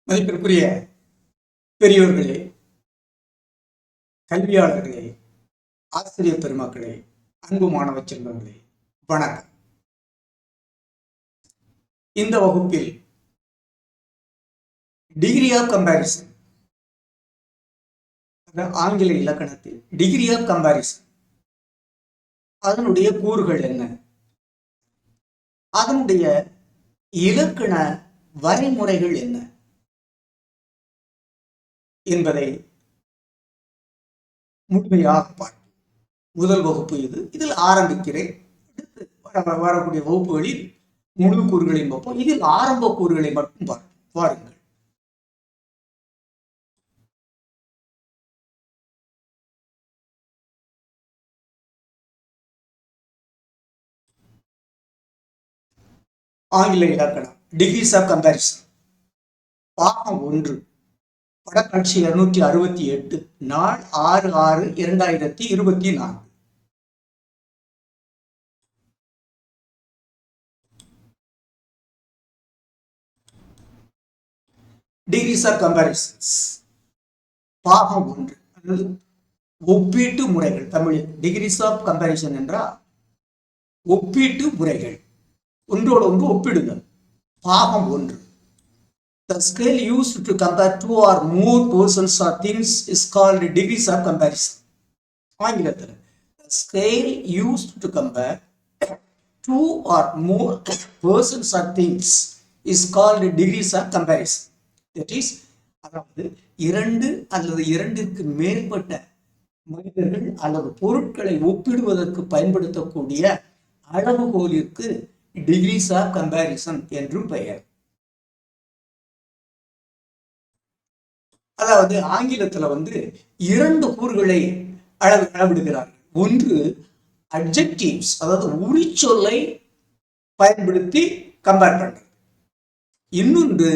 மதிப்பிற்குரிய பெரியோர்களே, கல்வியாளர்களே, ஆசிரியர் பெருமக்களே, அன்பு மாணவ செல்வங்களே, வணக்கம். இந்த வகுப்பில் டிகிரி ஆஃப் கம்பேரிசன், ஆங்கில இலக்கணத்தில் டிகிரி ஆஃப் கம்பேரிசன், அதனுடைய கூறுகள் என்ன, அதனுடைய இலக்கண வரைமுறைகள் என்ன என்பதை முழுமையாக பார்ப்போம். முதல் வகுப்பு இது. இதில் ஆரம்பிக்கிறேன். வரக்கூடிய வகுப்புகளில் முழு கூறுகளையும் பார்ப்போம். இதில் ஆரம்ப கூறுகளை மட்டும் பார்ப்போம். பாருங்கள். ஆங்கில இலக்கணம் டிகிரிஸ் ஆஃப் கம்பேரிசன், பாகம் 1, படக்காட்சி 268, நாள் 6/6/2024. டிகிரிஸ் ஆஃப் கம்பேரிசன்ஸ், பாகம் 1, அதாவது ஒப்பீட்டு முறைகள். தமிழில் டிகிரிஸ் ஆஃப் கம்பேரிசன் என்றால் ஒப்பீட்டு முறைகள், ஒன்றோடு ஒன்று ஒப்பிடுங்கள். பாகம் 1. The scale used to compare two or more persons or things is called degrees of comparison. ஆங்கிலத்தில் the scale used to compare two or more persons or things is called degrees of comparison. That is, அதாவது இரண்டு அல்லது இரண்டிற்கு மேற்பட்ட மனிதர்கள் அல்லது பொருட்களை ஒப்பிடுவதற்கு பயன்படுத்தக்கூடிய அளவுகோலிற்கு டிகிரிஸ் ஆஃப் கம்பேரிசன் என்றும் பெயர். அதாவது ஆங்கிலத்துல இரண்டு கூறுகளை அளவிடுகிறார்கள். ஒன்று அட்ஜெக்டிவ்ஸ், அதாவது உரிச்சொல்லை பயன்படுத்தி கம்பேர் பண்றது. இன்னொன்று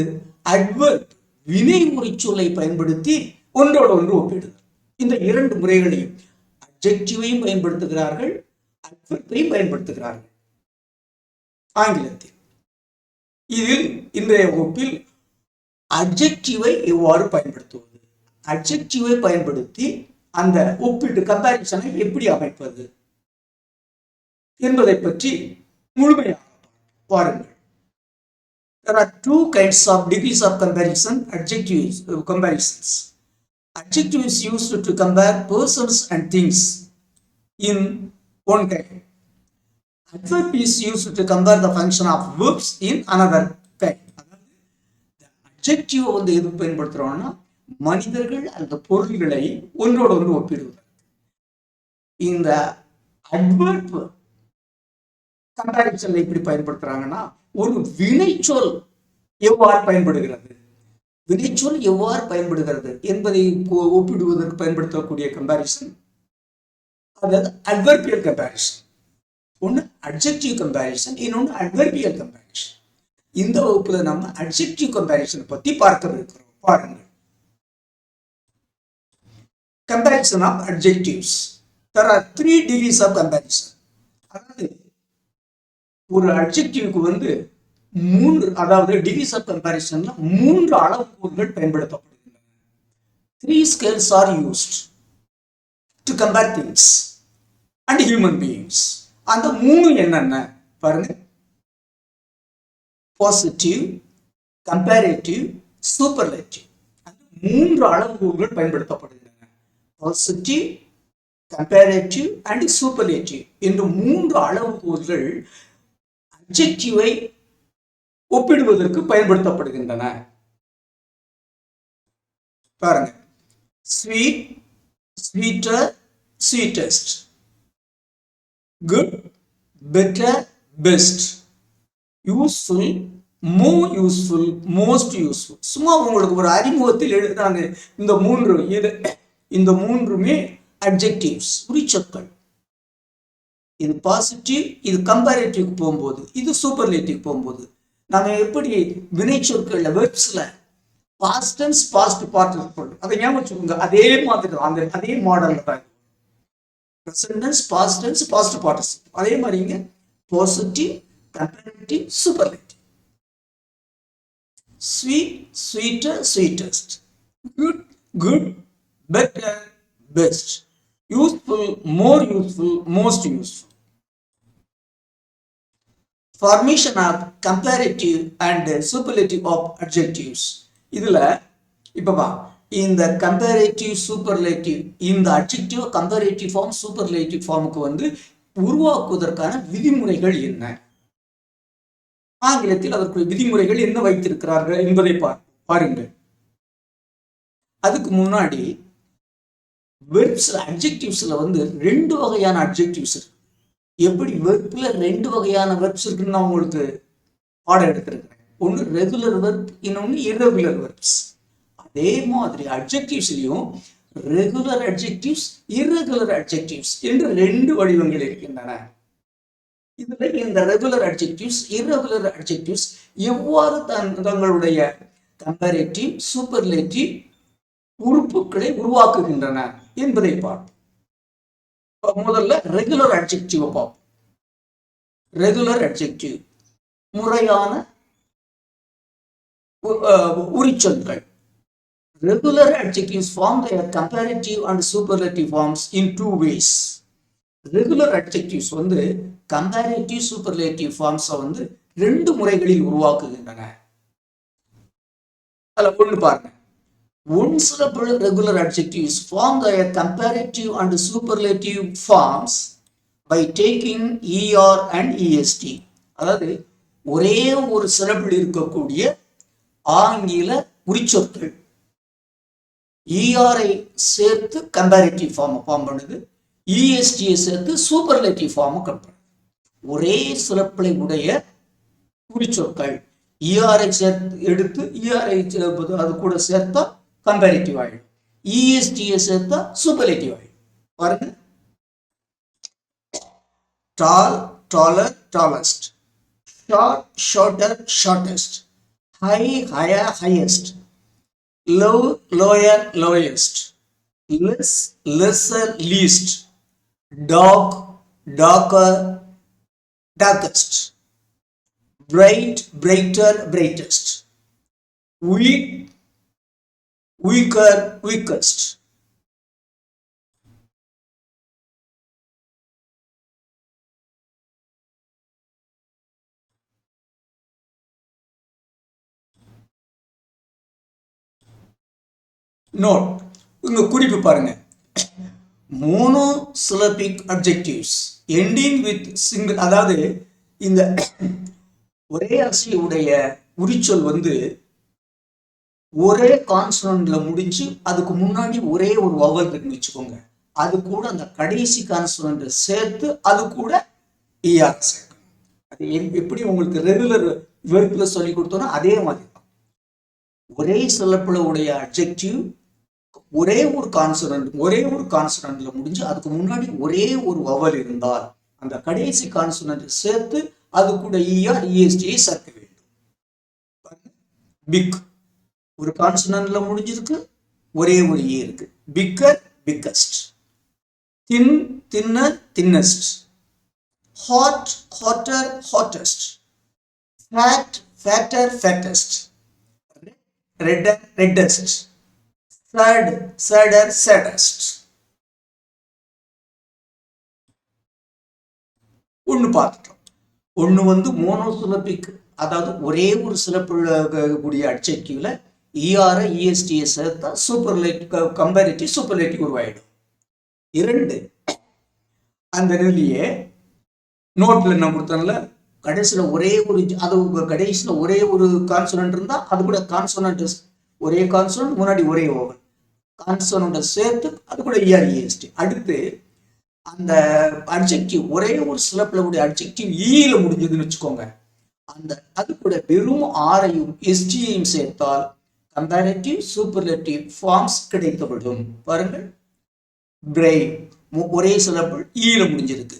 அட்வர்ப், வினை உரிச்சொல்லை பயன்படுத்தி ஒன்றோடு ஒன்று ஒப்பிடுது. இந்த இரண்டு முறைகளையும் அட்ஜெக்டிவையும் பயன்படுத்துகிறார்கள், அட்வர்ப்பையும் பயன்படுத்துகிறார்கள் ஆங்கிலத்தில். இதில் இன்றைய வகுப்பில் அட்ஜெக்டிவை எவ்வாறு பயன்படுத்துவது, அட்ஜெக்டிவை பயன்படுத்தி அந்த ஒப்பீட்டு கம்பேரிசனை எப்படி அமைப்பது என்பதை பற்றி முழுமையாக பாருங்கள். There are two kinds of degrees of comparison. Adjectives, comparisons. Adjective is used to compare persons and things in one kind. Adverb is used to compare the function of verbs in another kind. Adjective எது பயன்படுத்துறோம்னா மனிதர்கள் அந்த பொருள்களை ஒன்றோடு ஒன்று ஒப்பிடுவது. இந்த adverb comparison எப்படி பயன்படுத்துறாங்கன்னா, ஒரு வினைச்சொல் எவ்வாறு பயன்படுகிறது, வினைச்சொல் எவ்வாறு பயன்படுகிறது என்பதை ஒப்பிடுவதற்கு பயன்படுத்தக்கூடிய கம்பேரிசன், அதாவது அட்வர்பியல் கம்பேரிசன். ஒன்று அட்ஜெக்டிவ் கம்பேரிசன், இன்னொன்று அட்வர்பியல் கம்பேரிசன். இந்த வகுப்புல நம்ம அட்ஜெக்டிவ் கம்பேரிசன் பத்தி பார்க்க இருக்கிறோம். பாருங்கள். Comparison of adjectives. There are 3 degrees of comparison. அதாவது ஒரு அட்ஜெக்டிவ்க்கு 3, அதாவது டிகிரிஸ் ஆஃப் கம்பேரிசன்ல 3 அளவுகோல்கள் பயன்படுத்தப்படுகின்றன. 3 scales are used to compare things and human beings. அந்த 3 என்னென்ன பாருங்க. Positive, comparative, superlative. 3 அளவுகோல்கள் பயன்படுத்தப்படுகின்றன. பாசிட்டிவ், கம்பேரேட்டிவ் அண்ட் சூப்பர்லேட்டிவ் என்று 3 அளவுகோல்கள் அட்ஜெக்டிவை ஒப்பிடுவதற்கு பயன்படுத்தப்படுகின்றன. பாருங்க. Sweet, sweeter, sweetest. Good, better, best. Useful, மோர் யூஸ்ஃபுல், மோஸ்ட் யூஸ்ஃபுல். சும்மா உங்களுக்கு ஒரு அறிமுகத்தில் எழுதுறாங்க. இந்த மூன்றுமே அட்ஜெக்டிவ்ஸ், உரிச்சொற்கள். இது பாசிட்டிவ், இது கம்பேரேட்டிவ் போகும்போது, இது சூப்பர்லேட்டிவ் போகும்போது. நம்ம எப்படி வினைச்சொற்கள்ல வெர்ப்ஸ்ல பாஸ்ட் டென்ஸ், பாஸ்ட் பார்ட்டிசிபிள், அதை ஞாபகம் வச்சுக்கோங்க. அதே மாதிரி தான், அதே மாடல்ல தான். Present tense, past tense, past participle. அதே மாதிரிங்க positive, comparative, superlative. sweet, sweeter, sweetest, good, good, better, best, useful, more useful, most useful. Formation of comparative and superlative of adjectives. இதுல இப்ப இந்த கம்பேரேட்டிவ் சூப்பர்லேட்டிவ் இந்த அட்ஜெக்டிவ் கம்பேரேட்டிவ் ஃபார்ம் சூப்பர்லேட்டிவ் ஃபார்முக்கு வந்து உருவாக்குவதற்கான விதிமுறைகள் என்ன, ஆங்கிலத்தில் அதற்குரிய விதிமுறைகள் என்ன வைத்திருக்கிறார்கள் என்பதை பாருங்கள். அதுக்கு முன்னாடி வெர்ப்ஸ்ல அட்ஜெக்டிவ்ஸ்ல வந்து ரெண்டு வகையான அட்ஜெக்டிவ்ஸ் இருக்கு. எப்படி வெர்ப்ல ரெண்டு வகையான வெர்ப்ஸ் இருக்குன்னு நான் உங்களுக்கு பாடம் எடுத்திருக்கிறேன். ஒன்று ரெகுலர் வெர்ப், இன்னொன்று இரகுலர் வெர்ப்ஸ். அதே மாதிரி அட்ஜெக்டிவ்ஸ்லயும் ரெகுலர் அட்ஜெக்டிவ்ஸ், இரகுலர் அட்ஜெக்டிவ்ஸ் என்று ரெண்டு வடிவங்கள் இருக்கின்றன. இதுல இந்த ரெகுலர் அட்ஜெக்டிவ்ஸ், இரகுலர் அட்ஜெக்டிவ்ஸ் எவ்வாறு தங்களுடைய கம்பேரேட்டிவ், சூப்பர்லேட்டிவ் உறுப்புகளை உருவாக்குகின்றன என்பதை பார்ப்போம். முதல்ல ரெகுலர் அட்ஜெக்டிவ் பார்ப்போம். ரெகுலர் அட்ஜெக்டிவ் முறையான உரிச்சொற்கள். Regular adjectives form their comparative and superlative forms in two ways. Regular adjectives வந்து comparative superlative forms வந்து ரெண்டு முறைகளில் உருவாக்குகின்றன. அதுல ஒன்று பாருங்க. One syllable regular adjectives form their comparative and superlative forms by taking er and est. அதாவது ஒரே ஒரு syllable இருக்கக்கூடிய ஆங்கில உரிச்சொற்கள் ER-ஐ சேர்த்து கம்பேரிட்டிவ் ஃபார்ம் பண்ணுது, EST-ஐ சேர்த்து சூப்பர்லேட்டிவ் ஃபார்ம் பண்ணுது. ஒரே சிறப்பிலை உடைய குறிச்சொற்கள் ER-ஐ சேர்த்து எடுத்து ER-ஐ அது கூட சேர்த்தா கம்பேரிட்டிவ் ஆயிடும், EST-ஐ சேர்த்தா சூப்பர்லேட்டிவ் ஆயிடும். பாருங்க, tall, taller, tallest, short, shorter, shortest, high, higher, highest, low, lower, lowest, less, lesser, least, dark, darker, darkest, bright, brighter, brightest, weak, weaker, weakest. Note, இங்க குறிப்பு பாருங்க. Monosyllabic adjectives ending with single, அதாவது இந்த ஒரே அசையுடைய உரிச்சொல் வந்து ஒரே கான்சனன்ட்ல முடிஞ்சு அதுக்கு முன்னாடி ஒரே ஒரு வவல் இருக்குன்னு வச்சுக்கோங்க. அது கூட அந்த கடைசி கான்சனன்ட் சேர்த்து அது கூட ER சேர்க்கணும். அது எப்படி உங்களுக்கு ரெகுலர் வெர்ப்ல சொல்லி கொடுத்தோம்னா அதே மாதிரி தான். ஒரே சிலப்பில உடைய அட்ஜெக்டிவ் ஒரே ஒரு கான்சனன்ட்ல முடிஞ்சு அதுக்கு முன்னாடி ஒரே ஒரு வவல் இருந்தால் அந்த கடைசி கான்சனன்ட் சேர்த்து அது கூட ER, EST-ஐ சேர்க்க வேண்டும். பிக் ஒரு கான்சனன்ட்ல முடிஞ்சிருக்கு, ஒரே ஒரு E இருக்கு. Bigger, biggest, thin, thinner, thinnest, hot, hotter, hottest, fat, fatter, fattest, redder, reddest, sad, sadder, saddest. ஒன்று பார்த்துட்டோம். ஒன்று வந்து மோனோசிலபிக், அதாவது ஒரே ஒரு சிலப்புடைய அட்ஜெக்டிவ்ல ER-ஐ EST-ஐ சேர்த்தா சூப்பர்லேட்டிவ் கம்பேரிட்டிவ் சூப்பர்லேட்டிவ் உருவாயிடும். இரண்டு, அந்த நிலையே நோட்ல நான் கொடுத்தேன்ல, கடைசியில் ஒரே ஒரு அது கடைசியில் ஒரே ஒரு கான்சனன்ட் இருந்தா அது கூட கான்சனன்ட் ஒரே கான்சனன்ட் முன்னாடி ஒரே ஓவல் கான்சனன்ட் சேர்த்து அது கூட ER, EST. அடுத்து அந்த அட்ஜெக்டிவ் ஒரே ஒரு சிலப்பிலுடைய அட்ஜெக்டிவ் ஈல முடிஞ்சதுன்னு வச்சுக்கோங்க, அந்த அது கூட வெறும் ஆரையும் ST-யையும் சேர்த்தால் கம்பேரிட்டிவ் சூப்பர்லேட்டிவ் ஃபார்ம்ஸ் கிடைக்கப்படும். பாருங்கள், பிரேவ் ஒரே சிலப்பில் ஈல முடிஞ்சிருக்கு,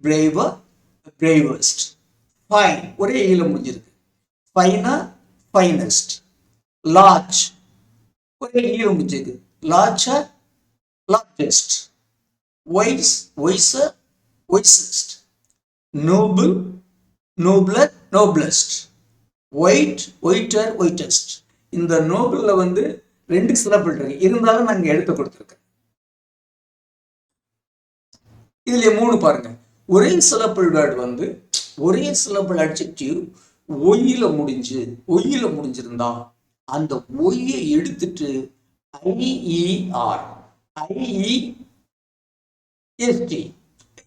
பிரேவர், பிரேவஸ்ட். ஃபைன் ஒரே ஈல முடிஞ்சிருக்கு, ஃபைனர், ஃபைனஸ்ட். லார்ஜ் ஒரே ஈல முடிஞ்சிருக்கு, larger, largest. Wise, wiser, wisest. Noble, nobler, noblest. White, whiter, whitest. இந்த நோபல்ல வந்து 2 சிலபிள் இருக்கு, இருந்தாலும் நான் இங்க எடுத்து கொடுத்துருக்கேன். இதுல 3 பாருங்க. ஒரே சிலபிள் வேர்டு வந்து ஒரே சிலபிள் அட்ஜெக்டிவ் ஒய்யில முடிஞ்சிருந்தா அந்த ஒய்யை எடுத்துட்டு IER, IEST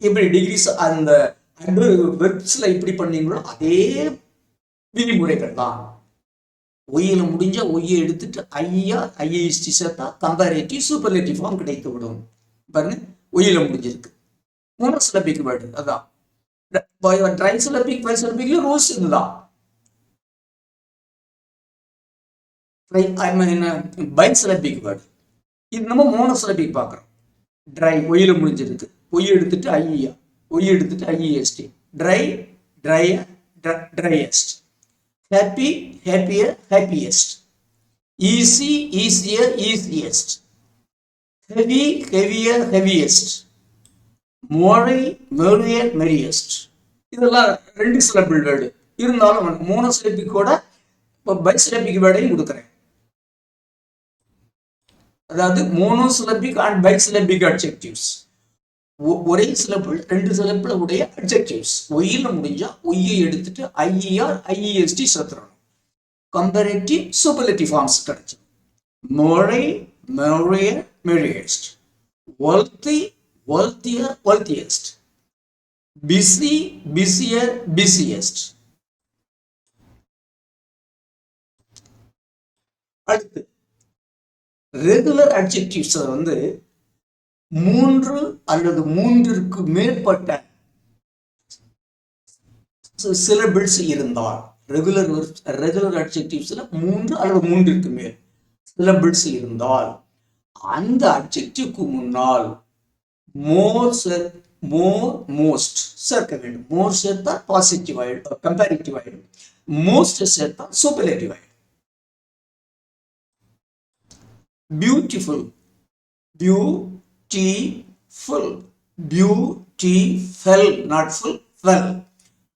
இப்படி டிகிரிஸ் அந்த வெர்ப்ஸ்ல இப்படி பண்ணீங்களோ அதே விதிமுறைகள் தான். ஒய்யில முடிஞ்சா ஒய்யை எடுத்துட்டு IER, IEST சேர்த்தா கம்பேரேட்டிவ் சூப்பர்லேட்டிவ் ஃபார்ம் கிடைத்து விடும். பாருங்க, ஒய்யில முடிஞ்சிருக்கு. மோனோசிலபிக் வேர்டு அதான். ட்ரைசிலபிக், பைசிலபிக்ல ரூல்ஸ் இதுதான். பைசிலபிக் வேர்டு இது நம்ம மோனோசிலபிக் பார்க்குறோம். ட்ரை ஒய்யில முடிஞ்சிருக்கு, ஒய் எடுத்துட்டு IER, ஒய் எடுத்துட்டு IEST. Dry, drier, driest. Happy, happier, happiest. Easy, easier, easiest. Heavy, heavier, heaviest. Merry, merrier, merriest. இதெல்லாம் 2 சிலபிள் வேர்டு இருந்தாலும் மோனோசிலபிக்கோட பைசிலபிக் வேர்டையும் கொடுக்குறேன். அதாவது மோனோசிலபிக் அண்ட் பைசிலபிக் அட்ஜெக்டிவ்ஸ். ஒரே சிலபிள் 2 சிலபிள் உடைய அட்ஜெக்டிவ்ஸ் ஒய்யில முடிஞ்சா ஒய்யை எடுத்துட்டு IER, IEST சேர்த்துறணும். கம்பேரேட்டிவ் சூப்பர்லேட்டிவ் ஃபார்ம்ஸ் கிடைச்சு. Merry, merrier, merriest. wealthy, wealthier, wealthiest. Busy, busier, busiest. அடுத்து ரெகுலர் அட்ஜெக்டிவ்ஸ் வந்து 3 அல்லது 3ற்கு மேற்பட்ட சிலபிள்ஸ் இருந்தால், ரெகுலர் அட்ஜெக்டிவ்ஸ்ல 3 அல்லது 3ற்கு மேல் சிலபிள்ஸ் இருந்தால் அந்த அட்ஜெக்டிவ்க்கு முன்னால் மோஸ்ட் சேர்க்க வேண்டும். மோர் சேர்த்தா பாசிட்டிவ் ஆயிடும், கம்பேரிட்டிவ் ஆயிடும். மோஸ்ட் சேர்த்தா சூப்பர்லேட்டிவ் ஆயிடும். Beautiful, beautiful, beautiful, not full, ஃபெல்.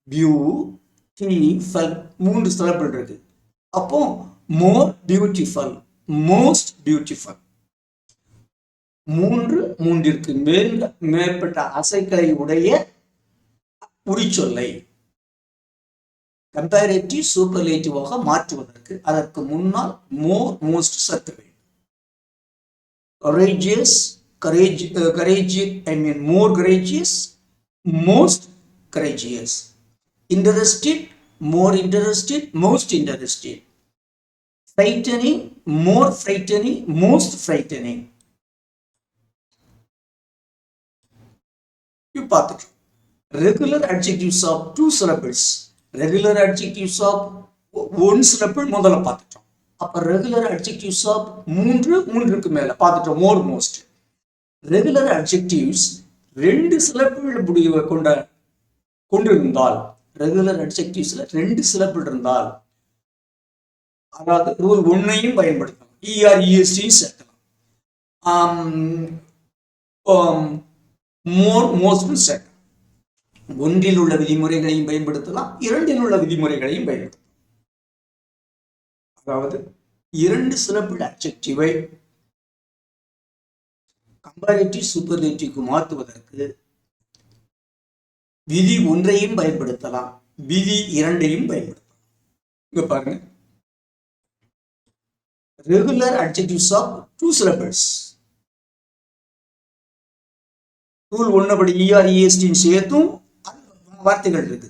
பியூட்டிஃபுல் 3 சிலபிள் இருக்கு. அப்போ மோர் பியூட்டிஃபுல், மோஸ்ட் பியூட்டிஃபுல். 3ற்கு மேற்பட்ட அசைக்களை உடைய உரிச்சொல்லை கம்பேரேட்டிவ் சூப்பர்லேட்டிவாக மாற்றுவதற்கு அதற்கு முன்னால் மோர், மோஸ்ட் சேர்க்க வேண்டும். courageous, courageous, more courageous, most courageous. Interested, more interested, most interested. Frightening, more frightening, most frightening. You பார்த்துட்டு regular adjectives of 2 syllables, regular adjectives of 1 syllable முதல்ல பார்த்துட்டோம். அப்ப ரெகுலர் அட்ஜெக்டிவ்ஸ் ஆஃப் 3க்கு மேல பார்த்துட்டோம். மோர், மோஸ்ட். ரெகுலர் அட்ஜெக்டிவ்ஸ் 2 syllable முடிவை கொண்டிருந்தால், regular அட்ஜெக்டிவ்ஸ்ல 2 syllable இருந்தால், அதாவது ரூல் 1ஐயும் பயன்படுத்தலாம், ER, EST சேர்க்கலாம். மோர், மோஸ்ட் சேர்க்கலாம். 1இல் உள்ள விதிமுறைகளையும் பயன்படுத்தலாம், 2இல் உள்ள விதிமுறைகளையும் பயன்படுத்தலாம். அதாவது 2 syllable அட்ஜெக்டிவை கம்பேரேட்டிவ் சூப்பர்லேட்டிவ்க்கு மாற்றுவதற்கு விதி 1ஐயும் பயன்படுத்தலாம், விதி 2ஐயும் பயன்படுத்தலாம். இங்க பாருங்க, regular adjectives of 2 syllables. Rule 1 படி ER, EST சேர்த்தும் வார்த்தைகள் இருக்குது.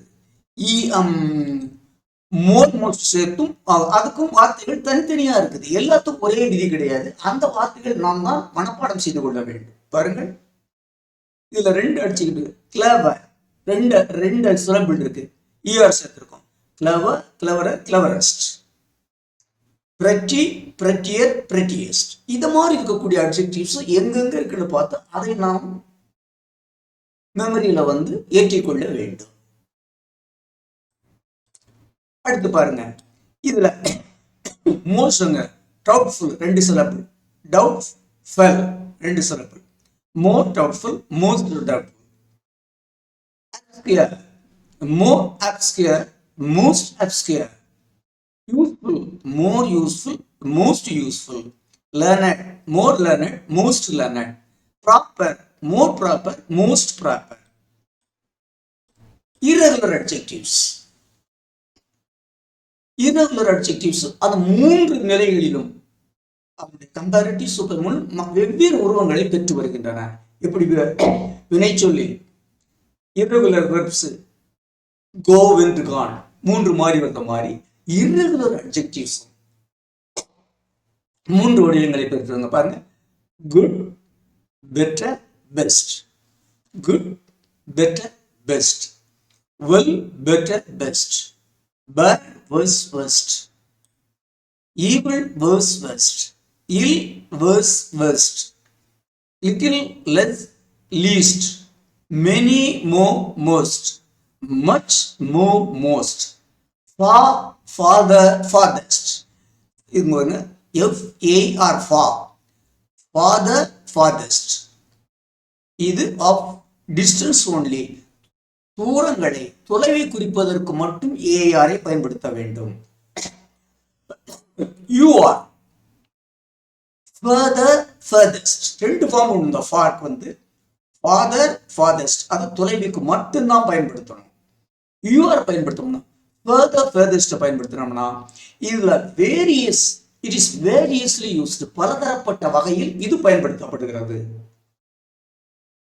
மோர், மோஸ்ட் சேர்த்தும் அதுக்கும் வார்த்தைகள் தனித்தனியா இருக்குது. எல்லாத்துக்கும் ஒரே விதி கிடையாது. அந்த வார்த்தைகள் நாம் தான் மனப்பாடம் செய்து கொள்ள வேண்டும். பாருங்கள், இதுல 2 அடிச்சுக்கிட்டு கிளவர், 2 சிலபிள் இருக்கு. ER சேர்த்திருக்கோம். Clever, cleverer, cleverest. pretty, prettier, prettiest. இது மாதிரி இருக்கக்கூடிய அட்ஜெக்டிவ்ஸ் எங்கெங்க இருக்குன்னு பார்த்து அதை நாம் மெமரியில வந்து ஏற்றிக்கொள்ள வேண்டும். அடுத்து பாருங்க, இதுல மோஸ்ட்ங்க doubtful 2 syllable, doubtful 2 syllable. more doubtful, most doubtful. obscure, more obscure, most obscure. useful, more useful, most useful, learned, more learned, most learned, proper, more proper, most proper. Irregular adjectives. Irregular adjectives அந்த மூன்று நிலைகளிலும் comparative super வெவ்வேறு உருவங்களை பெற்று வருகின்றன. எப்படி வினைச்சொல்லி irregular verbs go, went, gone மூன்று மாறி வந்த மாதிரி irregular adjectives மூன்று வடிவங்களை பெற்றிருங்க. பாருங்க, good, better, best. Good, better, best. Well, better, best. Bad, worse, worst. Evil, worse, worst. Ill, worse, worst. Little, less, least. Many, more, most. Much, more, most. Far, farther, farthest. இது FAR, far. Farther, farthest. இது of distance only. தூரங்களை, தொலைவை குறிப்பதற்கு மட்டும் ARஐ பயன்படுத்த வேண்டும். You are further, furthest. ரெண்டு form உண்டு. ஃபார்க்கு father, farthest. அது தொலைவுக்கு மட்டும்தான் பயன்படுத்தணும். You are பயன்படுத்தணும். further, furthest பயன்படுத்தணும்னா இதுல வேரியஸ், இட் இஸ் வேரியஸ்லி யூஸ்டு, பலதரப்பட்ட வகையில் இது பயன்படுத்தப்படுகிறது.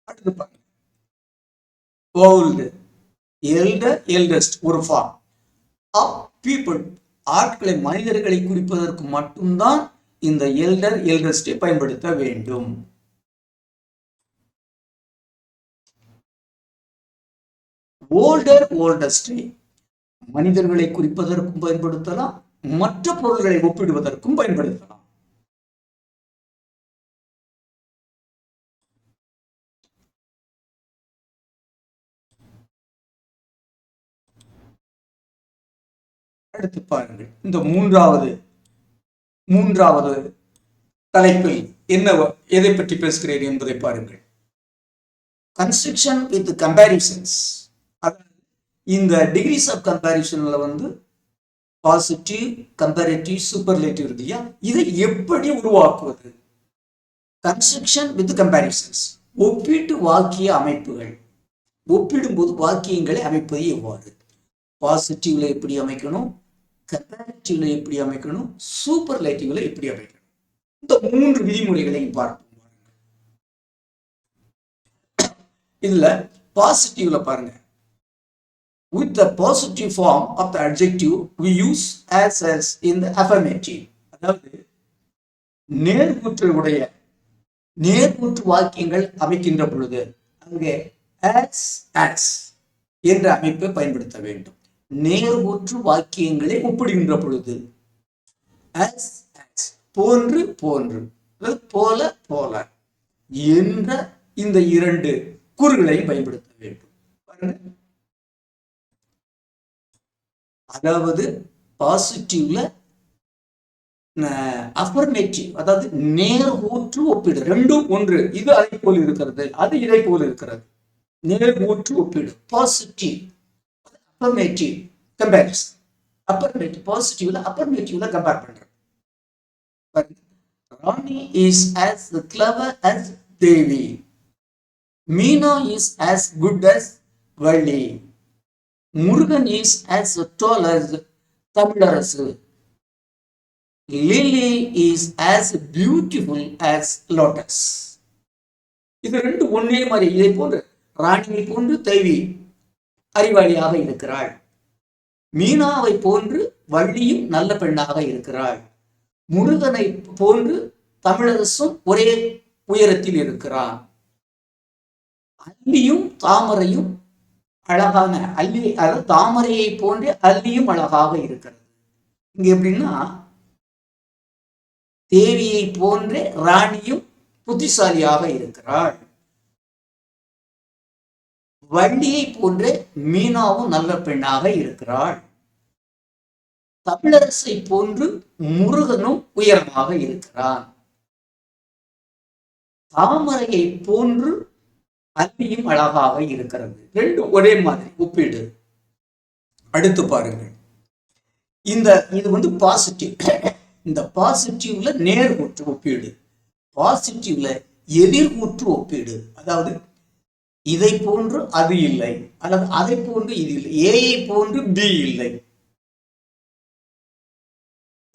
அடுத்து பாருங்க, old, elder, eldest ஒரு ஃபார்ம். of people, ஆட்களை, மனிதர்களை குறிப்பதற்கு மட்டும்தான் இந்த எல்டர், எல்டஸ்டை பயன்படுத்த வேண்டும். ஓல்டர், ஓல்டஸ்டை மனிதர்களை குறிப்பதற்கும் பயன்படுத்தலாம், மற்ற பொருள்களை ஒப்பிடுவதற்கும் பயன்படுத்தலாம். அடுத்து பாருங்கள், இந்த மூன்றாவது தலைப்பில் என்ன, எதை பற்றி பேசுகிறேன் என்பதை பாருங்கள். Construction with comparisons. இந்த டிகிரிஸ் ஆஃப் கம்பேரிசன்ல பாசிட்டிவ், கம்பேரிட்டிவ், சூப்பர்லேட்டிவ் இல்லையா, இதை எப்படி உருவாக்குவது? கன்ஸ்ட்ரக்ஷன் வித் கம்பேரிசன்ஸ், ஒப்பீட்டு வாக்கிய அமைப்புகள். ஒப்பிடும்போது வாக்கியங்களை அமைப்பது எவ்வாறு? பாசிட்டிவ்ல எப்படி அமைக்கணும், கம்பேரிட்டிவ்ல எப்படி அமைக்கணும், சூப்பர்லேட்டிவ்ல எப்படி அமைக்கணும், இந்த மூன்று விதிமுறைகளையும் பார்ப்போம். இதுல பாசிட்டிவ்ல பாருங்க, with the positive form of the adjective we use as in the affirmative. அதாவது நேர்முற்று வாக்கியங்கள் அமைக்கின்ற பொழுது அங்கே as என்ற அமைப்பை பயன்படுத்த வேண்டும். நேர்முற்று வாக்கியங்களை ஒப்பிடுகின்ற பொழுது as, போன்று, போன்று, போல, போல என்ற இந்த இரண்டு கூறுகளையும் பயன்படுத்த வேண்டும். அதாவது பாசிட்டிவ்ல அஃபர்மேட்டிவ், அதாவது நேர்மூற்று ஒப்பீடு, ரெண்டும் ஒன்று. இது அதை போல் இருக்கிறது, அது இதை போல் இருக்கிறது. நேர்மூற்று ஒப்பீடு பாசிட்டிவ், அஃபர்மேட்டிவ் கம்பேரிசன். அஃபர்மேட்டிவ் பாசிட்டிவ்ல அஃபர்மேட்டிவ்ல கம்பேர் பண்றது. Rani is as clever as Devi. Meena is as good as Valli. Murugan is as tall as Tamilarasu. Lily is as beautiful as lotus. இது ரெண்டு ஒன்னே மாதிரி. இதை போன்று ராணியை போன்று தேவி அறிவாளியாக இருக்கிறாள். மீனாவை போன்று வள்ளியும் நல்ல பெண்ணாக இருக்கிறாள். முருகனை போன்று தமிழரசும் ஒரே உயரத்தில் இருக்கிறான். அல்லியும் தாமரையும் அழகான, அல்லி அதாவது தாமரையை போன்று அல்லியும் அழகாக இருக்கிறது. இங்க எப்படின்னா, தேவியை போன்றே ராணியும் புத்திசாலியாக இருக்கிறாள். வள்ளியை போன்றே மீனாவும் நல்ல பெண்ணாக இருக்கிறாள். தமிழரசை போன்று முருகனும் உயரமாக இருக்கிறான். தாமரையை போன்று அல்லியும் அழகாக இருக்கிறது. ரெண்டு ஒரே மாதிரி ஒப்பீடு. அடுத்து பாருங்கள், இது வந்து பாசிட்டிவ். இந்த பாசிட்டிவ்ல நேர்கூற்று ஒப்பீடு, பாசிட்டிவ்ல எதிர்கூற்று ஒப்பீடு. அதாவது இதை போன்று அது இல்லை, அல்லது அதை போன்று இது இல்லை, ஏயை போன்று பி இல்லை,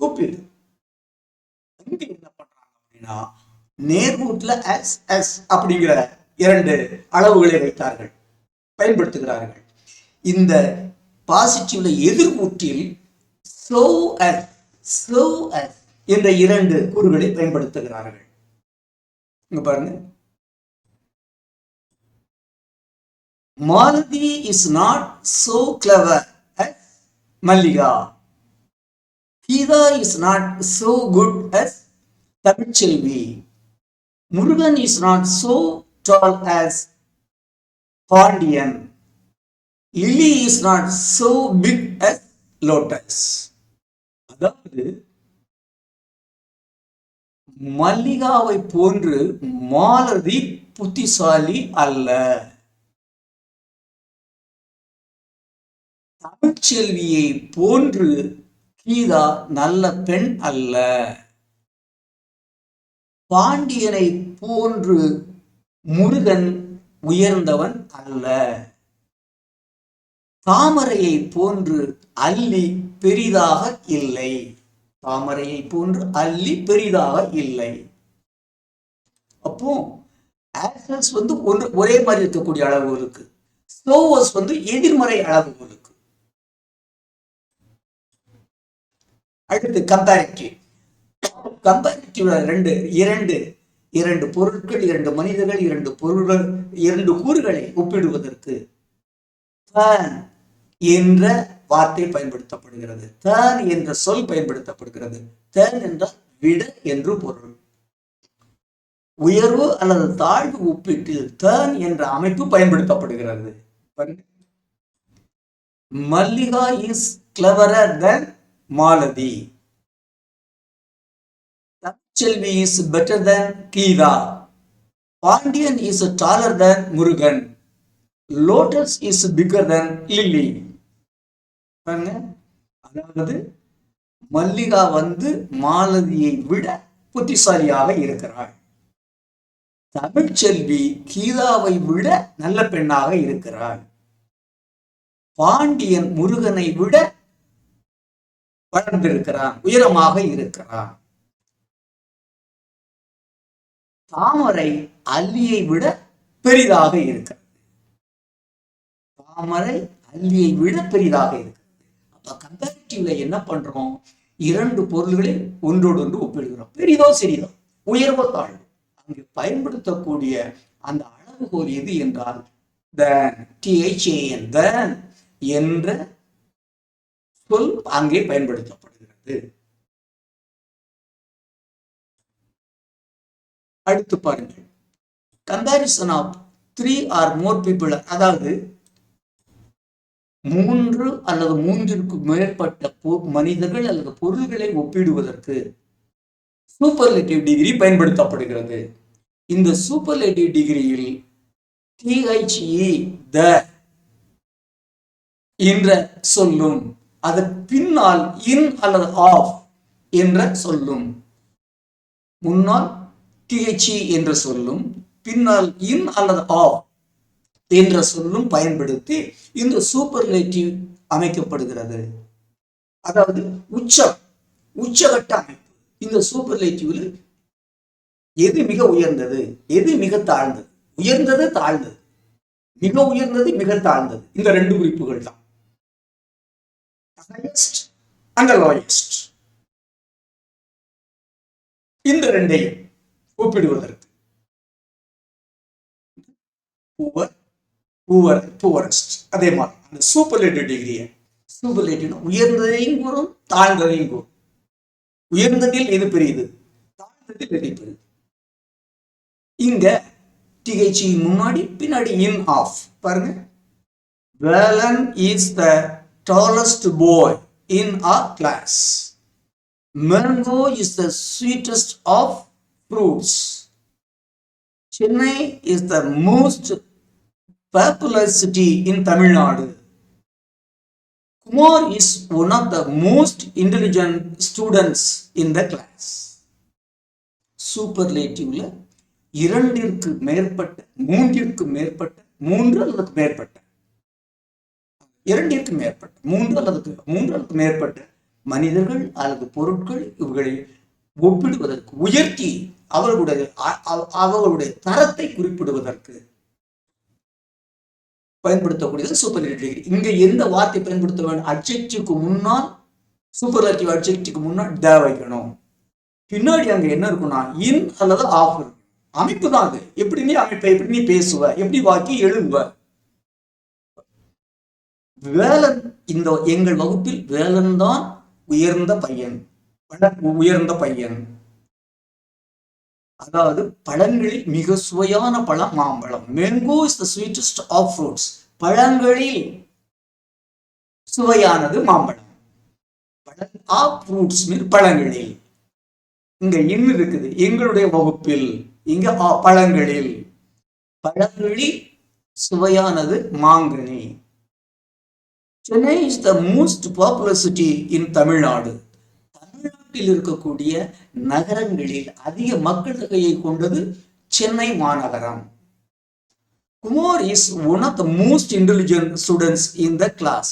ஒப்பீடு. என்ன பண்றாங்க அப்படின்னா, நேர்கூட்டுல எஸ் எஸ் அப்படிங்கிற 2 அளவுகளை வைத்தார்கள், பயன்படுத்துகிறார்கள். இந்த பாசிட்டிவ்ல எதிர்கூற்றில் so as என்ற 2 கூறுகளை பயன்படுத்துகிறார்கள். இங்க பாருங்க, Malathi is not so clever as Mallika. Geetha is not so good as Tamilselvi. Murugan is not so tall as Pandiyan. Lily is not so big as lotus. அதாவது மல்லிகாவை போன்று மாலதி புத்திசாலி அல்ல, தமிழ்ச்செல்வியை போன்று கீதா நல்ல பெண் அல்ல, பாண்டியனை போன்று முருகன் உயர்ந்தவன் அல்ல, தாமரையை போன்று அல்லி பெரிதாக இல்லை, தாமரையை போன்று அல்லி பெரிதாக இல்லை. அப்போ ஆசஸ் வந்து ஒரே மாதிரி இருக்கக்கூடிய அளவுகளுக்கு, ஸ்லோவஸ் வந்து எதிர்மறை அளவுகளுக்கு. அடுத்து கம்பேரிட்டிவ். கம்பேரிட்டிவ்ல இரண்டு பொருட்கள், 2 மனிதர்கள், 2 பொருள்கள், 2 கூறுகளை ஒப்பிடுவதற்கு தான் என்ற வார்த்தை பயன்படுத்தப்படுகிறது, தான் என்ற சொல் பயன்படுத்தப்படுகிறது. தான் என்றால் விட என்று பொருள். உயர்வு அல்லது தாழ்வு ஒப்பீட்டில் தான் என்ற அமைப்பு பயன்படுத்தப்படுகிறது. Mallika is cleverer than Malathi. Tamilselvi is better than Geetha. Pandian is taller than Murugan. Lotus is bigger than Lily. அதாவது மல்லிகா வந்து மாலதியை விட புத்திசாலியாக இருக்கிறாள், தமிழ்ச்செல்வி கீதாவை விட நல்ல பெண்ணாக இருக்கிறாள், பாண்டியன் முருகனை விட வளர்ந்திருக்கிறான், உயரமாக இருக்கிறான், தாமரை அல்லியை விட பெரிதாக இருக்கிறது, தாமரை அல்லியை விட பெரிதாக இருக்கிறது. அப்ப கம்பேரிட்டிவ்ல என்ன பண்றோம், 2 பொருள்களை ஒன்றோடு ஒன்று ஒப்பிடுகிறோம். பெரிதோ சிறிதோ, உயர்வோ தாழ்வு, அங்கு பயன்படுத்தக்கூடிய அந்த அளவுகோல் எது என்றால் than, than என்ற சொல் அங்கே பயன்படுத்தப்படுகிறது. அடுத்து பாருங்கள், comparison of 3 or more people. அதாவது 3 அல்லது 3ற்கு மேற்பட்ட மனிதர்கள் அல்லது பொருள்களை ஒப்பிடுவதற்கு சூப்பர்லேட்டிவ் டிகிரி பயன்படுத்தப்படுகிறது. இந்த சூப்பர்லேட்டிவ் டிகிரியில் THE த என்ற சொல்லும், அதற்கு பின்னால் இன் அல்லது ஆஃப் என்ற சொல்லும், முன்னால் THE என்ற சொல்லும் பின்னால் இன் அல்லது ஆஃப் என்ற சொல்லும் பயன்படுத்தி இந்த சூப்பர்லேட்டிவ் அமைக்கப்படுகிறது. அதாவது உச்சகட்ட அமைப்பு. இந்த சூப்பர்லேட்டிவ்ல எது மிக உயர்ந்தது, எது மிக தாழ்ந்தது, உயர்ந்தது தாழ்ந்தது, மிக உயர்ந்தது மிக தாழ்ந்தது, இந்த 2 குறிப்புகள் தான். ஹையஸ்ட் அண்ட் லோயஸ்ட், இந்த 2ஐயும் ஒப்பிடுவதற்கு புவரஸ்ட். அதே மாதிரி அந்த சூப்பர்லேட்டிவ் டிகிரியை, சூப்பர்லேட்டிவ் உயர்ந்ததையும் கூறும் தாழ்ந்ததையும் கூறும். உயர்ந்ததில் எது பெரியது, தாழ்ந்ததில் எது பெரியது. இங்க THE முன்னாடி பின்னாடி இன் ஆஃப். பாருங்க, Velan is the tallest boy in our class. Mango is the sweetest of fruits. Chennai is the most popular city in Tamil Nadu. Kumar is one of the most intelligent students in the class. சூப்பர்லேட்டிவ்ல இரண்டிற்கு மேற்பட்ட, மூன்றிற்கு மேற்பட்ட, மூன்று அல்லது மேற்பட்ட, இரண்டிற்கு மேற்பட்ட, மூன்று அல்லது மேற்பட்ட மனிதர்கள் அல்லது பொருட்கள் இவர்களை ஒப்பிடுவதற்கு, உயர்த்தி அவர்களுடைய தரத்தை குறிப்பிடுவதற்கு பயன்படுத்தக்கூடியது சூப்பர்லேட்டிவ் டிகிரி. இங்க எந்த வார்த்தை பயன்படுத்த வேண்டும்? அட்ஜெக்டிவ்க்கு முன்னால், சூப்பர்லேட்டிவ் அட்ஜெக்டிவ்க்கு முன்னால் த வைக்கணும். பின்னாடி அங்க என்ன இருக்கும்னா இன் அல்லது ஆஃப் இருக்கும். அமைப்பு தான் அது. எப்படி நீ அமைப்ப, எப்படி நீ பேசுவ, எப்படி வாக்கி எழுதுவ. வேலன், இந்த எங்கள் வகுப்பில் வேலன் தான் உயர்ந்த பையன், உயர்ந்த பையன். அதாவது பழங்களில் மிக சுவையான பழம் மாம்பழம். Mango is the sweetest of fruits. பழங்களில் சுவையானது மாம்பழம். ஆஃப் ஃப்ரூட்ஸ் மீன் பழங்களில். இங்க இன்னும் இருக்குது, எங்களுடைய வகுப்பில். இங்க பழங்களில், பழங்களில் சுவையானது மாங்கனி. Chennai is the most popular city in Tamil Nadu. தமிழ்நாட்டில் இருக்கக்கூடிய நகரங்களில் அதிக மக்கள் தொகையை கொண்டது சென்னை மாநகரம். Kumar is one of the most intelligent students in the class.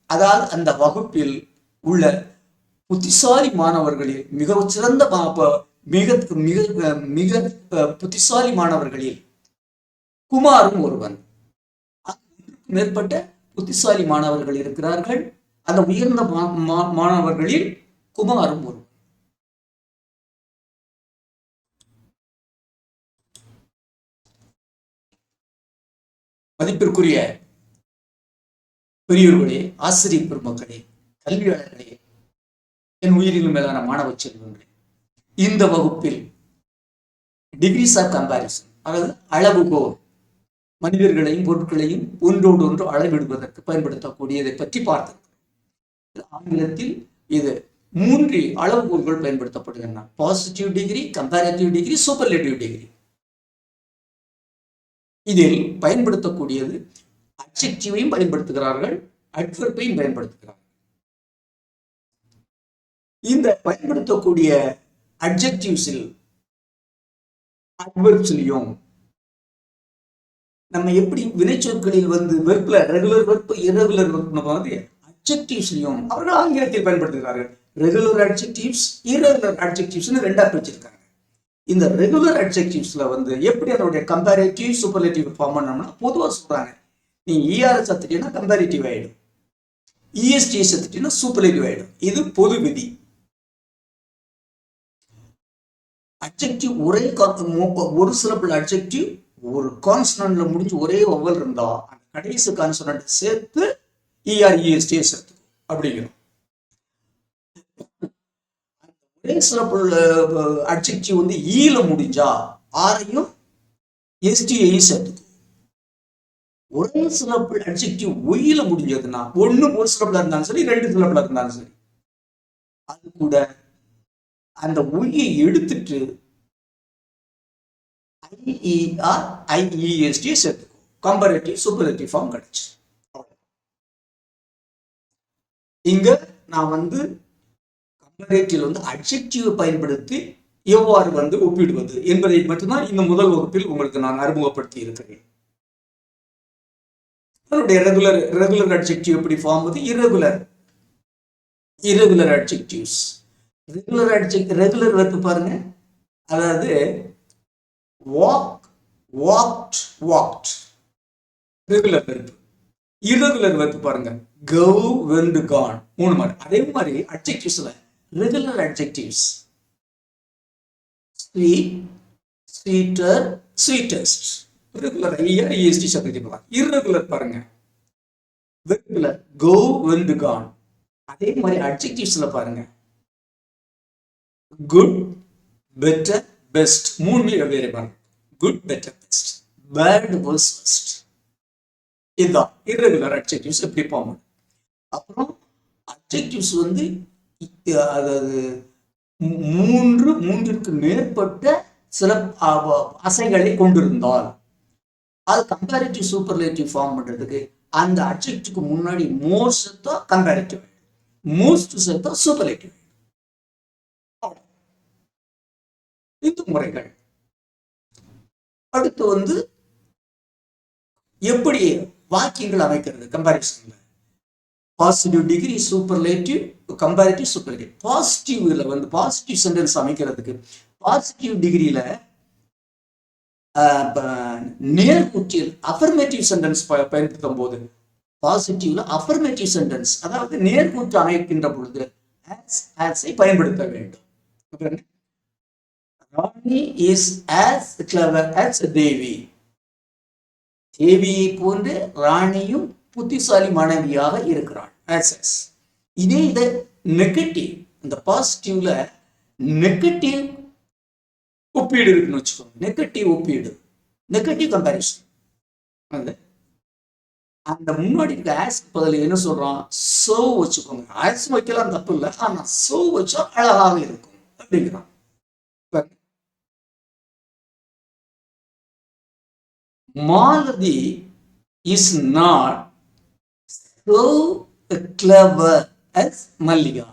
அதாவது அந்த வகுப்பில் உள்ள புத்திசாலி மாணவர்களில் மிக சிறந்த மிக மிக மிக புத்திசாலி மாணவர்களில் குமாரும் ஒருவன். மேற்பட்ட புத்திசாலி மாணவர்கள் இருக்கிறார்கள். அந்த உயர்ந்த மாணவர்களில் குமாரும் ஒருவன். மதிப்பிற்குரிய பெரியோர்களே, ஆசிரியர் பெருமக்களே, கல்வியாளர்களே, என் உயிரிலும் மேலான மாணவ செல்வங்களே, இந்த வகுப்பில் டிகிரிஸ் ஆஃப் கம்பாரிசன், அதாவது அளவுகோல், மனிதர்களையும் பொருட்களையும் ஒன்றோடு ஒன்று அளவிடுவதற்கு பயன்படுத்தக்கூடியதை பற்றி பார்த்திருக்கிறோம். ஆங்கிலத்தில் இது 3 அளவுகோல்கள் பயன்படுத்தப்படுகின்றன: positive degree, comparative degree, superlative degree. இதில் பயன்படுத்தக்கூடியது அட்ஜெக்டிவையும் பயன்படுத்துகிறார்கள், அட்வெர்பையும் பயன்படுத்துகிறார்கள். இந்த பயன்படுத்தக்கூடிய அட்ஜெக்டிவ்ஸில், அட்வெர்ப்ஸ்லையும் நம்ம எப்படி வினைச்சொற்களில் வெர்ப்ல ரெகுலர் வெர்ப், இரெகுலர் வெர்ப் மாதிரி அட்ஜெக்டிவ்ஸ்லையும் அவர்கள் ஆங்கிலத்தில் பயன்படுத்துகிறார்கள். ரெகுலர் அட்ஜெக்டிவ்ஸ், இரெகுலர் அட்ஜெக்டிவ்ஸ்னு 2ஆ பிரிச்சிருக்காங்க. இந்த ரெகுலர் அட்ஜெக்டிவ்ஸ்ல எப்படி அதனுடைய கம்பேரிட்டிவ், சூப்பர்லேட்டிவ் ஃபார்ம் பண்ணோம்னா, பொதுவாக சொல்றாங்க, நீ இஆர்எஸ் எடுத்துட்டீங்கன்னா கம்பேரிட்டிவ் ஆயிடும், இஎஸ்டிஎஸ் எடுத்துட்டீங்கன்னா சூப்பர்லேட்டிவ் ஆயிடும். இது பொது விதி. அட்ஜெக்டிவ் ஒரு சிலபிள் அட்ஜெக்டிவ் ஒரு கான்சனன்ட்ல முடிஞ்சு ஒரே வவல் இருந்தா அந்த கடைசி கான்சனன்ட் சேர்த்து இஆர்இஎஸ்டிஎஸ் எடுத்துக்கும் அப்படிங்கிறோம். ஒரே சிலபிள் அட்ஜெக்டிவ் ஈல முடிஞ்சா ஆரையும் எஸ்டிஐயும் சேர்த்துக்கும். ஒரே சிலபிள் அட்ஜெக்டிவ் ஒய்ல முடிஞ்சதுன்னா ஒரு சிலபிளா இருந்தாலும் சரி, 2 சிலபிளா இருந்தாலும் சரி, அது கூட அந்த ஒய்யை எடுத்துட்டு ஐஇஆர் ஐஇஎஸ்டி சேர்த்துக்கும். கம்பேரிட்டிவ் சூப்பர்லேட்டிவ் ஃபார்ம் கிடைச்சு. இங்க நான் கம்பேரிட்டிவ் அட்ஜெக்டிவ் பயன்படுத்தி எவ்வாறு ஒப்பிடுவது என்பதை மட்டும்தான் இந்த முதல் வகுப்பில் உங்களுக்கு நான் அறிமுகப்படுத்தி இருக்கிறேன். அதனுடைய ரெகுலர் அட்ஜெக்டிவ் எப்படி ஃபார்ம் ஆகுது, இரெகுலர் அட்ஜெக்டிவ்ஸ். ரெகுலர் வெர்ப் பாருங்க, அதாவது walk, walked, walked, regular verb. Irregular verb பாருங்க, go, went, gone, 3 மாதிரி. அதே மாதிரி அட்ஜெக்டிவ்ஸ்ல regular adjectives sweet, sweeter, sweetest, regular EST subject போலாம். இரெகுலர் பாருங்க, வெர்ப்ல go, went, gone. அதே மாதிரி அட்ஜெக்டிவ்ஸ்ல பாருங்க, good, better, best, 3 வெவ்வேறு பாருங்க. good, better, best, bad, worst. இதுதான் irregular adjectives எப்படி ஃபார்ம். அப்புறம் அட்ஜெக்டிவ்ஸ் அதாவது 3க்கு மேற்பட்ட சில அசைகளை கொண்டிருந்தால் அது கம்பேரிட்டிவ் சூப்பர்லேட்டிவ் ஃபார்ம் பண்றதுக்கு அந்த அட்ஜெக்டிவ்க்கு முன்னாடி மோர் சேர்த்தா கம்பேரிட்டிவ், மோஸ்ட் சேர்த்தா சூப்பர்லேட்டிவ். இந்த முறைகள். அடுத்து எப்படி வாக்கியங்கள் அமைக்கிறது கம்பாரிசன்ல. Positive degree, superlative, comparative, superlative. பாசிட்டிவ்ல பாசிட்டிவ் சென்டென்ஸ் அமைக்கிறதுக்கு பாசிட்டிவ் டிகிரியில நேர்கூற்றியல் அஃபர்மேட்டிவ் சென்டென்ஸ் பயன்படுத்தும் போது, பாசிட்டிவ்ல அஃபர்மேட்டிவ் சென்டென்ஸ் அதாவது நேர்கூற்று அமைக்கின்ற பொழுது பயன்படுத்த வேண்டும். ராணி இஸ் as clever as தேவி. தேவியை போன்று ராணியும் புத்திசாலி மனைவியாக இருக்கிறாள். இதே இதை நெகட்டிவ், இந்த பாசிட்டிவ்ல நெகட்டிவ் ஒப்பீடு இருக்குன்னு வச்சுக்கோங்க. நெகட்டிவ் ஒப்பீடு, நெகட்டிவ் கம்பேரிசன். அந்த முன்னாடி இருக்க ஆஸ்க்கு பதில் என்ன சொல்றான்? சோ வச்சுக்கோங்க. ஆஸ் வைக்கலாம் தப்பு இல்லை, ஆனா சோ வச்சா அழகாக இருக்கும் அப்படிங்கிறான். Malathi is not so clever as Mallika.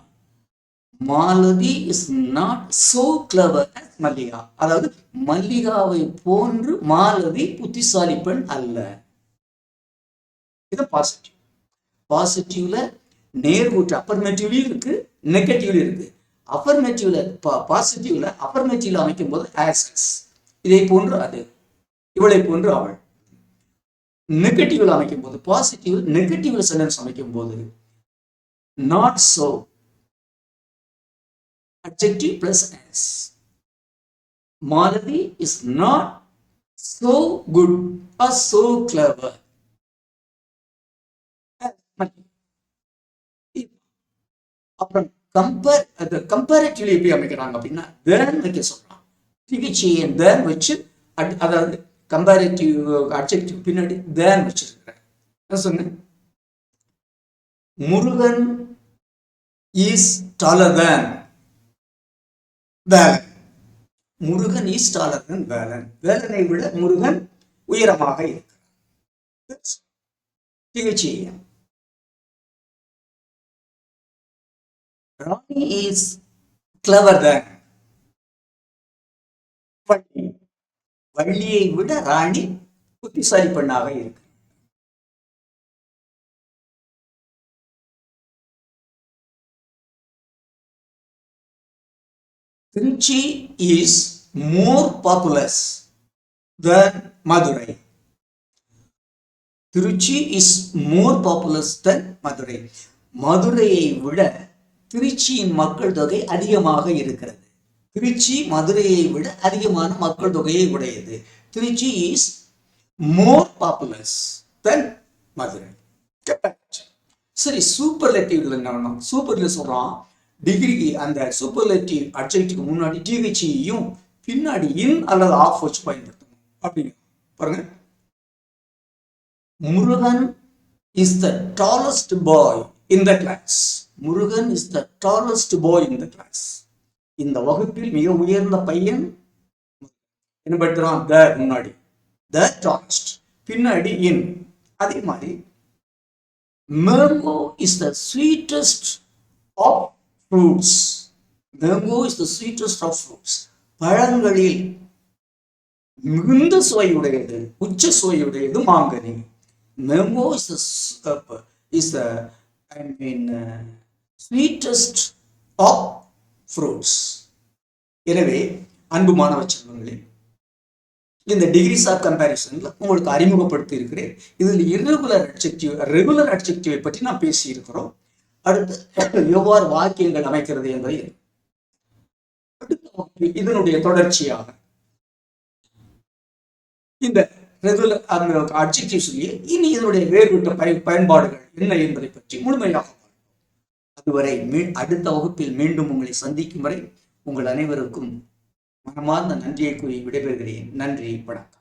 Malathi is not so clever as Mallika. அதாவது மல்லிகாவை போன்று மாலதி புத்திசாலி பெண் அல்ல. இது பாசிட்டிவ். பாசிட்டிவ்ல நேர்கூற்று அஃபர்மேட்டிவ்லயும் இருக்கு, நெகட்டிவ்லயும் இருக்கு. அஃபர்மேட்டிவ்ல பாசிட்டிவ்ல அஃபர்மேட்டிவ்ல அமைக்கும் போது ஆஸ், இதை போன்று அது, இவளை போன்று அவள். நெகட்டிவ்ல அமைக்கும் போது, பாசிட்டிவ் நெகட்டிவ்ல சென்டென்ஸ் அமைக்கும் போது not so, adjective plus as. Malavi is not so good or so clever. அப்புறம் கம்பேரிட்டிவ்லி எப்படி அமைக்கிறாங்க அப்படின்னா தேன் வைக்க சொல்றான். திகிச்சியை தேன் வச்சு, அதாவது கம்பேரிட்டிவ் அட்ஜெக்டிவ் பின்னாடி தேன் வச்சிருக்கிறேன். என்ன சொன்னேன்? Murugan is taller than Velan. Murugan is taller than Velan. வேலனை விட முருகன் உயரமாக இருக்கிறார். திகிச்சியை. Rani is clever than Valli. வள்ளியை விட ராணி புத்திசாலி பெண்ணாக இருக்கு. Trichy is more populous than Madurai. Trichy is more populous than Madurai. மதுரையை விட திருச்சியின் மக்கள் தொகை அதிகமாக இருக்கிறது. திருச்சி மதுரையை விட அதிகமான மக்கள் தொகையை உடையது. திருச்சி இஸ் மோர் பாப்புலஸ் தென் மதுரை. சரி, சூப்பர்லேட்டிவ்ல என்ன வேணும்? சூப்பர்ல சொல்றான் டிகிரிக்கு அந்த சூப்பர்லேட்டிவ் அட்ஜெக்டிவ்க்கு முன்னாடி டிஹெச்ஐயும் பின்னாடி இன் அல்லது ஆஃப் வச்சு பயன்படுத்தணும் அப்படிங்க. பாருங்க, Murugan is the tallest boy in the class. Murugan is the tallest boy in the class. இந்த வகுப்பில் மிக உயர்ந்த பையன் என்ன படுத்துறான்? த முன்னாடி த டாலஸ்ட், பின்னாடி இன். அதே மாதிரி mango is the sweetest of fruits. Mango is the sweetest of fruits. பழங்களில் மிகுந்த சுவையுடையது, உச்ச சுவையுடையது மாங்கனி. Mango is the sweetest of fruits. எனவே அன்பு மாணவ செல்வங்களே, இந்த டிகிரிஸ் ஆஃப் கம்பேரிசன்ல உங்களுக்கு அறிமுகப்படுத்தி இருக்கிறேன். இதில் இர்ரெகுலர் அட்ஜெக்டிவ், ரெகுலர் அட்ஜெக்டிவை பற்றி நாம் பேசி இருக்கிறோம். அடுத்து எவ்வாறு வாக்கியங்கள் அமைக்கிறது என்பதை இதனுடைய தொடர்ச்சியாக இந்த ரெகுலர் அட்ஜெக்டிவ் சொல்லி இனி இதனுடைய வேறுபட்ட பயன்பாடுகள் என்ன என்பதை பற்றி முழுமையாக. அதுவரை அடுத்த வகுப்பில் மீண்டும் உங்களை சந்திக்கும் வரை உங்கள் அனைவருக்கும் மனமார்ந்த நன்றியை கூறி விடைபெறுகிறேன். நன்றி, வணக்கம்.